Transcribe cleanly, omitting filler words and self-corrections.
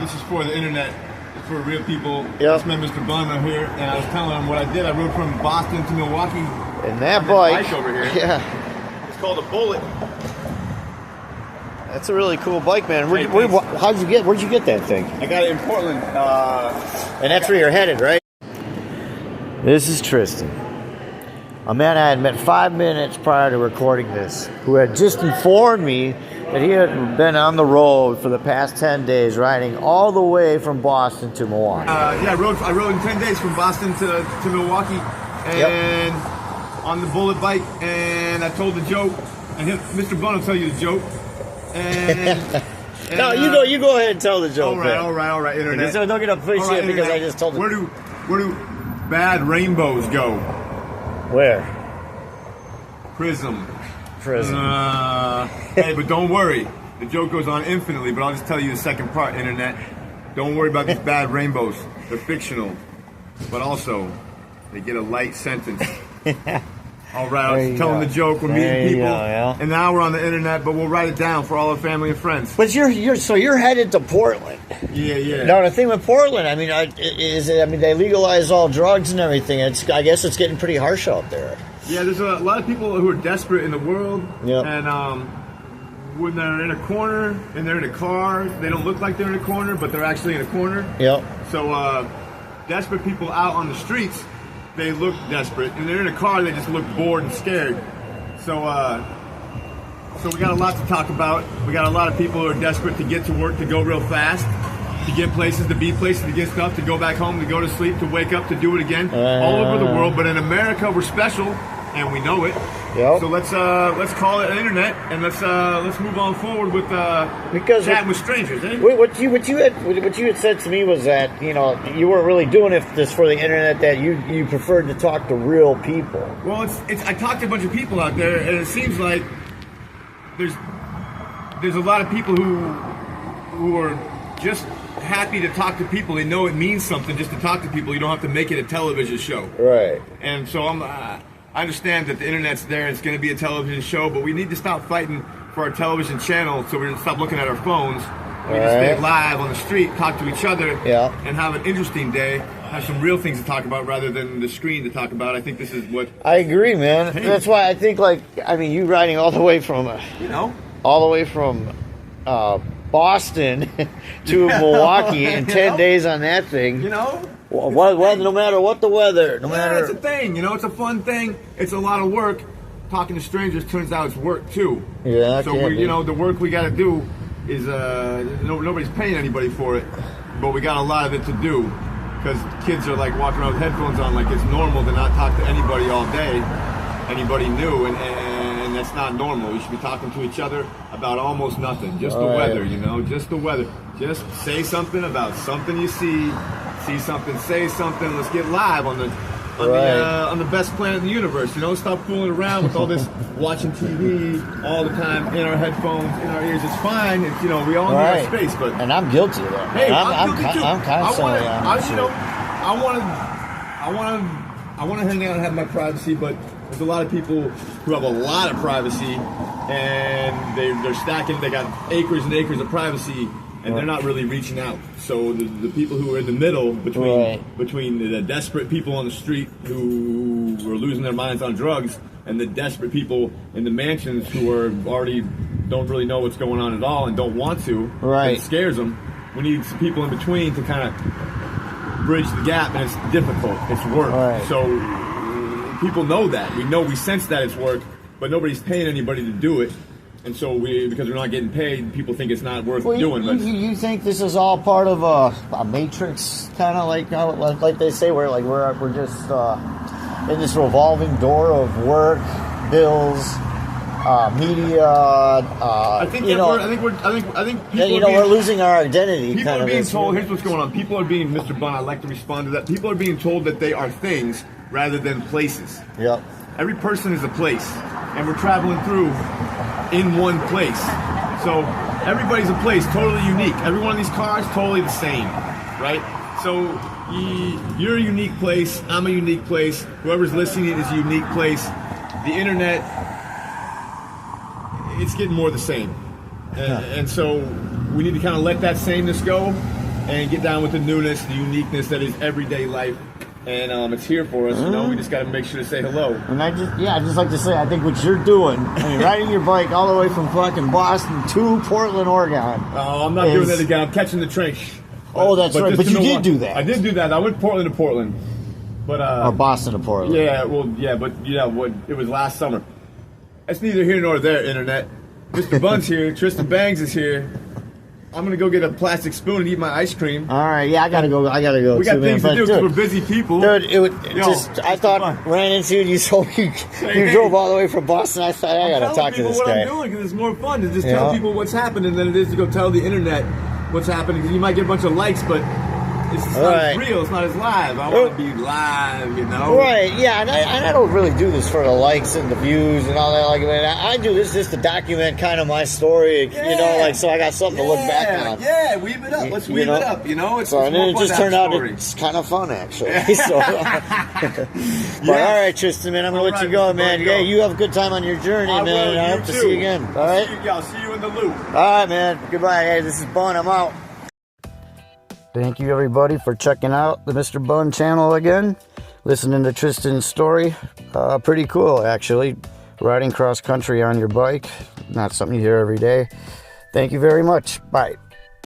this is for the internet, it's for real people. Yep. This man, Mr. Bunn, here, and I was telling him what I did. I rode from Boston to Milwaukee. And that bike over here. Yeah. It's called a Bullet. That's a really cool bike, man. Where'd you get that thing? I got it in Portland. And that's where you're headed, right? This is Tristan, a man I had met 5 minutes prior to recording this, who had just informed me that he had been on the road for the past 10 days, riding all the way from Boston to Milwaukee. Yeah, I rode in 10 days from Boston to Milwaukee, and on the Bullet bike, and I told the joke, and Mr. Bunn will tell you the joke. And no, you go ahead and tell the joke. All right, internet. So don't get appreciated because I just told you. Where do bad rainbows go? Where? Prison. Hey, but don't worry. The joke goes on infinitely, but I'll just tell you the second part, internet. Don't worry about these bad rainbows. They're fictional. But also, they get a light sentence. All right, I was telling the joke. We're meeting people, and now we're on the internet, but we'll write it down for all our family and friends. But you're headed to Portland. Yeah. No, the thing with Portland, I mean, they legalize all drugs and everything. I guess it's getting pretty harsh out there. Yeah, there's a lot of people who are desperate in the world, and when they're in a corner and they're in a car, they don't look like they're in a corner, but they're actually in a corner. Yep. So desperate people out on the streets, they look desperate, and they're in a car, they just look bored and scared. So we got a lot to talk about. We got a lot of people who are desperate to get to work, to go real fast, to get places, to be places, to get stuff, to go back home, to go to sleep, to wake up, to do it again, all over the world. But in America, we're special, and we know it. Yep. So let's call it internet, and let's move on forward with chatting with strangers. Eh? What you had said to me was that you weren't really doing this for the internet, that you preferred to talk to real people. Well, I talked to a bunch of people out there, and it seems like there's a lot of people who are just happy to talk to people. They know it means something just to talk to people. You don't have to make it a television show. Right. And so I understand that the internet's there and it's going to be a television show, but we need to stop fighting for our television channel so we can stop looking at our phones. We can stay live on the street, talk to each other, and have an interesting day, have some real things to talk about rather than the screen to talk about. I think this is what... I agree, man. Hey. That's why I think, you riding all the way from... all the way from Boston to Milwaukee in 10 days on that thing. No matter what the weather, it's a thing. It's a fun thing. It's a lot of work. Talking to strangers turns out it's work too. Yeah. So the work we got to do is nobody's paying anybody for it, but we got a lot of it to do because kids are like walking around with headphones on like it's normal to not talk to anybody all day, anybody new, and that's not normal. We should be talking to each other about almost nothing. Just the weather, just the weather. Just say something about something you see something, say something. Let's get live on the best planet in the universe. Stop fooling around with all this watching TV all the time in our headphones, in our ears. It's fine. It's, we all need our space, but and I'm guilty of that. Hey, I'm guilty too. I'm constantly. I want to hang out and have my privacy, but there's a lot of people who have a lot of privacy, and they're stacking. They got acres and acres of privacy, and they're not really reaching out. So the people who are in the middle between the desperate people on the street who are losing their minds on drugs and the desperate people in the mansions who are already don't really know what's going on at all and don't want to, and it scares them. We need some people in between to kind of bridge the gap, and it's difficult. It's work. So people know that. We sense that it's work, but nobody's paying anybody to do it. And so because we're not getting paid, people think it's not worth doing. But you think this is all part of a matrix, kind of like they say, where we're just in this revolving door of work, bills, media. I think people we're losing our identity. People are being told. Here's what's going on. People are being, Mr. Bunn, I'd like to respond to that. People are being told that they are things rather than places. Yep. Every person is a place, and we're traveling through in one place. So everybody's a place, totally unique. Every one of these cars, totally the same, right? So you're a unique place. I'm a unique place. Whoever's listening is a unique place. The internet, it's getting more the same. And so we need to kind of let that sameness go and get down with the newness, the uniqueness that is everyday life. And it's here for us, you know. We just got to make sure to say hello. And I just like to say, I think what you're doing, I mean, riding your bike all the way from fucking Boston to Portland, Oregon. Oh, I'm not doing that again. I'm catching the train. Oh, that's right. But you did do that. I did do that. I went Portland to Portland, but or Boston to Portland. Yeah, well, yeah, but it was last summer. That's neither here nor there. Internet. Mr. Bun's here. Tristan Bangs is here. I'm gonna go get a plastic spoon and eat my ice cream. All right, yeah, I gotta go. We got things to do because we're busy people. Dude, I thought ran into you and you told me you drove all the way from Boston. I thought I gotta talk to this guy. I'm doing because it's more fun to just tell people what's happening than it is to go tell the internet what's happening. Because you might get a bunch of likes, but it's not as real. It's not as live. I want to be live, you know. Right? Yeah, and I don't really do this for the likes and the views and all that. Like, I do this just to document kind of my story, you know. Like, so I got something to look back on. Yeah, weave it up. Let's weave it up. You know, it's and then it just turned out it's kind of fun actually. So, but all right, Tristan, man, I'm gonna let you go, man. Yeah, you have a good time on your journey, man. I hope to see you again. All right. I'll see you in the loop. All right, man. Goodbye. Hey, this is Bun. I'm out. Thank you, everybody, for checking out the Mr. Bun channel again. Listening to Tristan's story. Pretty cool, actually. Riding cross country on your bike. Not something you hear every day. Thank you very much. Bye.